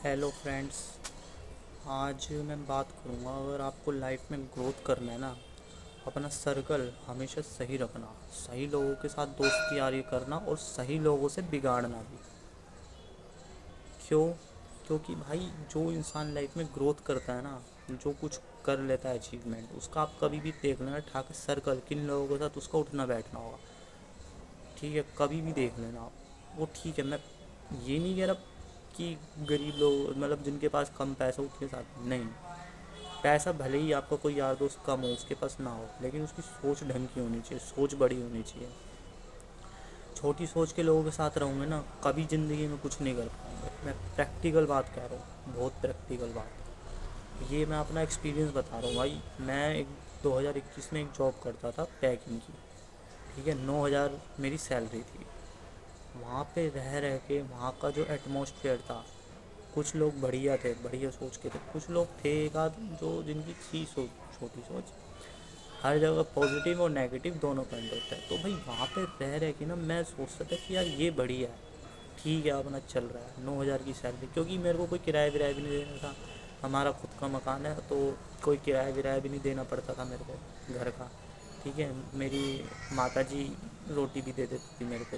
Hello friends. आज मैं बात करूँगा, अगर आपको लाइफ में ग्रोथ करना है ना, अपना सर्कल हमेशा सही रखना, सही लोगों के साथ दोस्ती यारी करना और सही लोगों से बिगाड़ना भी। क्यों? क्योंकि भाई जो इंसान लाइफ में ग्रोथ करता है ना, जो कुछ कर लेता है अचीवमेंट, उसका आप कभी भी देख लेना ठाक सर्कल किन लोगों के साथ उसका उठना बैठना होगा। ठीक है, कभी भी देख लेना आप। वो ठीक है, मैं ये नहीं कह रहा कि गरीब लोग मतलब जिनके पास कम पैसा उनके साथ नहीं। पैसा भले ही आपका कोई यार दोस्त कम हो, उसके पास ना हो, लेकिन उसकी सोच ढंग की होनी चाहिए, सोच बड़ी होनी चाहिए। छोटी सोच के लोगों के साथ रहूँगे ना, कभी ज़िंदगी में कुछ नहीं कर पाएंगे। मैं प्रैक्टिकल बात कह रहा हूँ, बहुत प्रैक्टिकल बात। ये मैं अपना एक्सपीरियंस बता रहा हूँ भाई। मैं एक 2021 में एक जॉब करता था पैकिंग की। ठीक है, 9,000 मेरी सैलरी थी। वहाँ पे रह रह के वहाँ का जो एटमॉस्फेयर था, कुछ लोग बढ़िया थे, बढ़िया सोच के थे, कुछ लोग थे एक आध जो जिनकी थी सोच, छोटी सोच। हर जगह पॉजिटिव और नेगेटिव दोनों पॉइंट होता है। तो भाई वहाँ पे रह रह के ना मैं सोचता था कि यार ये बढ़िया है, ठीक है, अपना चल रहा है। 9,000 की सैलरी, क्योंकि मेरे को कोई किराया विराया भी नहीं देना था। हमारा खुद का मकान है, तो कोई किराया विराया भी नहीं देना पड़ता था मेरे को घर का। ठीक है, मेरी माता जी रोटी भी दे देती थी मेरे को।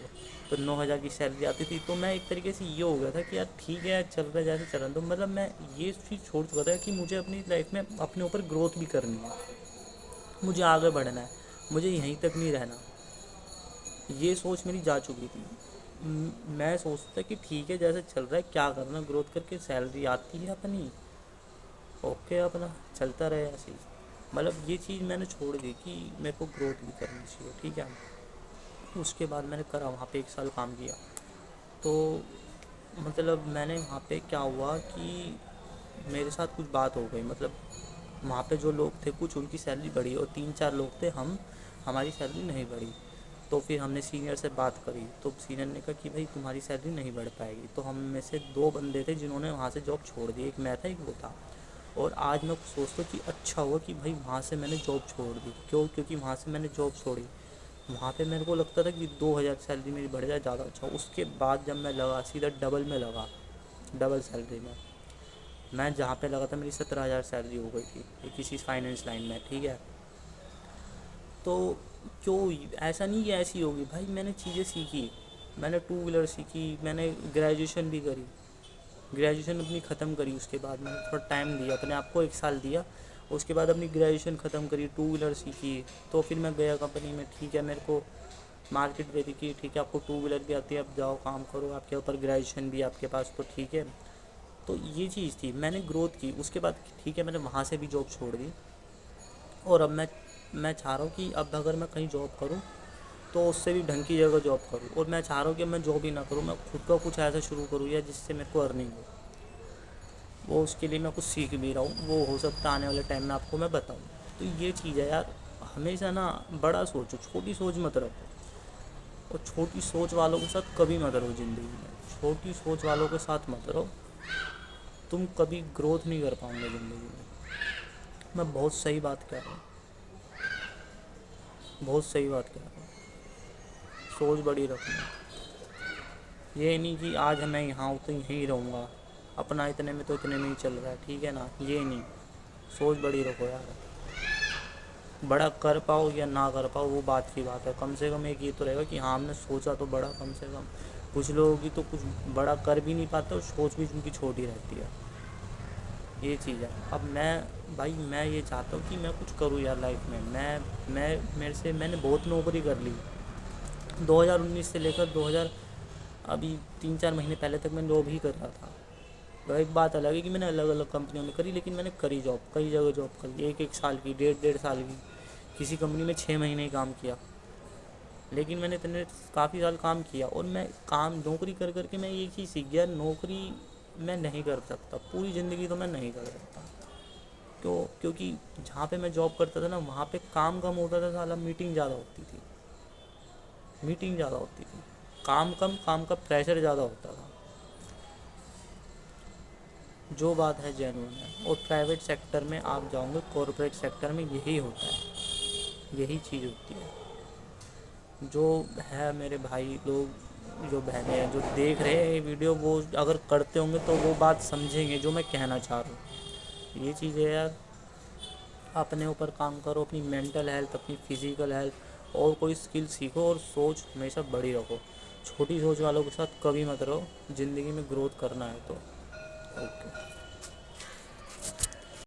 तो 9,000 की सैलरी आती थी, तो मैं एक तरीके से ये हो गया था कि यार ठीक है, चल रहा है जैसे चल रहा है। तो मतलब मैं ये चीज़ छोड़ चुका था कि मुझे अपनी लाइफ में अपने ऊपर ग्रोथ भी करनी है, मुझे आगे बढ़ना है, मुझे यहीं तक नहीं रहना। ये सोच मेरी जा चुकी थी। मैं सोचता कि ठीक है, जैसे चल रहा है क्या करना, ग्रोथ करके सैलरी आती है अपनी, ओके, अपना चलता रहे ऐसे ही। मतलब ये चीज़ मैंने छोड़ दी कि मेरे को ग्रोथ भी करनी चाहिए। ठीक है, उसके बाद मैंने करा, वहाँ पे 1 साल काम किया। तो मतलब मैंने वहाँ पे क्या हुआ कि मेरे साथ कुछ बात हो गई। मतलब वहाँ पे जो लोग थे, कुछ उनकी सैलरी बढ़ी और 3-4 लोग थे, हमारी सैलरी नहीं बढ़ी। तो फिर हमने सीनियर से बात करी, तो सीनियर ने कहा कि भाई तुम्हारी सैलरी नहीं बढ़ पाएगी। तो हम में से 2 बंदे थे जिन्होंने वहाँ से जॉब छोड़ दी, एक मैं था, एक वो था। और आज मैं सोचता हूँ कि अच्छा हुआ कि भाई वहाँ से मैंने जॉब छोड़ दी। क्यों? क्योंकि वहाँ से मैंने जॉब छोड़ी, वहाँ पे मेरे को लगता था कि 2,000 सैलरी मेरी बढ़ जाए ज़्यादा अच्छा। उसके बाद जब मैं लगा, सीधा डबल में लगा, डबल सैलरी में। मैं जहाँ पे लगा था मेरी 17,000 सैलरी हो गई थी, ये किसी फाइनेंस लाइन में। ठीक है, तो क्यों ऐसा नहीं कि ऐसी होगी भाई, मैंने चीज़ें सीखी। मैंने टू व्हीलर सीखी, मैंने ग्रेजुएशन भी करी, ग्रेजुएशन अपनी ख़त्म करी। उसके बाद मैंने थोड़ा टाइम दिया अपने आप को, 1 साल दिया। उसके बाद अपनी ग्रेजुएशन ख़त्म करी, टू व्हीलर सीखी। तो फिर मैं गया कंपनी में। ठीक है, मेरे को मार्केट दे दी कि ठीक है, आपको टू व्हीलर भी आती है, अब जाओ काम करो, आपके ऊपर ग्रेजुएशन भी आपके पास, तो ठीक है। तो ये चीज़ थी, मैंने ग्रोथ की। उसके बाद ठीक है, मैंने वहाँ से भी जॉब छोड़ दी। और अब मैं चाह रहा हूँ कि अब अगर मैं कहीं जॉब करूँ तो उससे भी ढंग की जगह जॉब करूँ। और मैं चाह रहा हूँ कि मैं जॉब ही ना करूँ, मैं खुद का कुछ ऐसा शुरू करूँ या जिससे मेरे को अर्निंग हो। वो उसके लिए मैं कुछ सीख भी रहा हूँ, वो हो सकता है आने वाले टाइम में आपको मैं बताऊँ। तो ये चीज़ है यार, हमेशा ना बड़ा सोचो, छोटी सोच मत रखो। और छोटी सोच वालों के साथ कभी मत रहो ज़िंदगी में, छोटी सोच वालों के साथ मत रहो, तुम कभी ग्रोथ नहीं कर पाओगे ज़िंदगी में। मैं बहुत सही बात कह रहा हूँ, बहुत सही बात कह रहा हूँ। सोच बड़ी रखना, ये नहीं कि आज मैं यहाँ हूँ तो यहीं रहूँगा, अपना इतने में तो इतने में ही चल रहा है, ठीक है ना, ये नहीं। सोच बड़ी रखो यार। बड़ा कर पाओ या ना कर पाओ वो बात की बात है, कम से कम एक ये तो रहेगा कि हाँ हमने सोचा तो बड़ा, कम से कम। कुछ लोगों की तो कुछ बड़ा कर भी नहीं पाते और सोच भी उनकी छोटी रहती है। ये चीज़ है। अब मैं भाई, मैं ये चाहता हूँ कि मैं कुछ करूँ यार लाइफ में। मैं मेरे से मैंने बहुत नौकरी कर ली, 2019 से लेकर 2000 अभी 3-4 महीने पहले तक मैं जॉब ही कर रहा था। तो एक बात अलग है कि मैंने अलग अलग कंपनियों में करी, लेकिन मैंने करी जॉब, कई जगह जॉब करी, 1-1 साल की, 1.5-1.5 साल की। किसी कंपनी में 6 महीने ही काम किया, लेकिन मैंने इतने काफ़ी साल काम किया। और मैं काम नौकरी कर करके मैं ये चीज़ सीख गया, नौकरी मैं नहीं कर सकता पूरी ज़िंदगी, तो मैं नहीं कर सकता। क्यों? क्योंकि जहाँ पे मैं जॉब करता था ना, वहाँ पे काम कम होता था साला, मीटिंग ज़्यादा होती थी, मीटिंग ज़्यादा होती थी। काम कम, काम का प्रेशर ज़्यादा होता था। जो बात है जेन्युइन है। और प्राइवेट सेक्टर में आप जाओगे, कॉरपोरेट सेक्टर में यही होता है, यही चीज़ होती है। जो है मेरे भाई लोग, जो बहनें हैं जो देख रहे हैं ये वीडियो, वो अगर करते होंगे तो वो बात समझेंगे जो मैं कहना चाह रहा हूँ। ये चीज़ है यार, अपने ऊपर काम करो, अपनी मेंटल हेल्थ, अपनी फिज़िकल हेल्थ, और कोई स्किल सीखो, और सोच हमेशा बड़ी रखो। छोटी सोच वालों के साथ कभी मत रहो, ज़िंदगी में ग्रोथ करना है तो। ओके।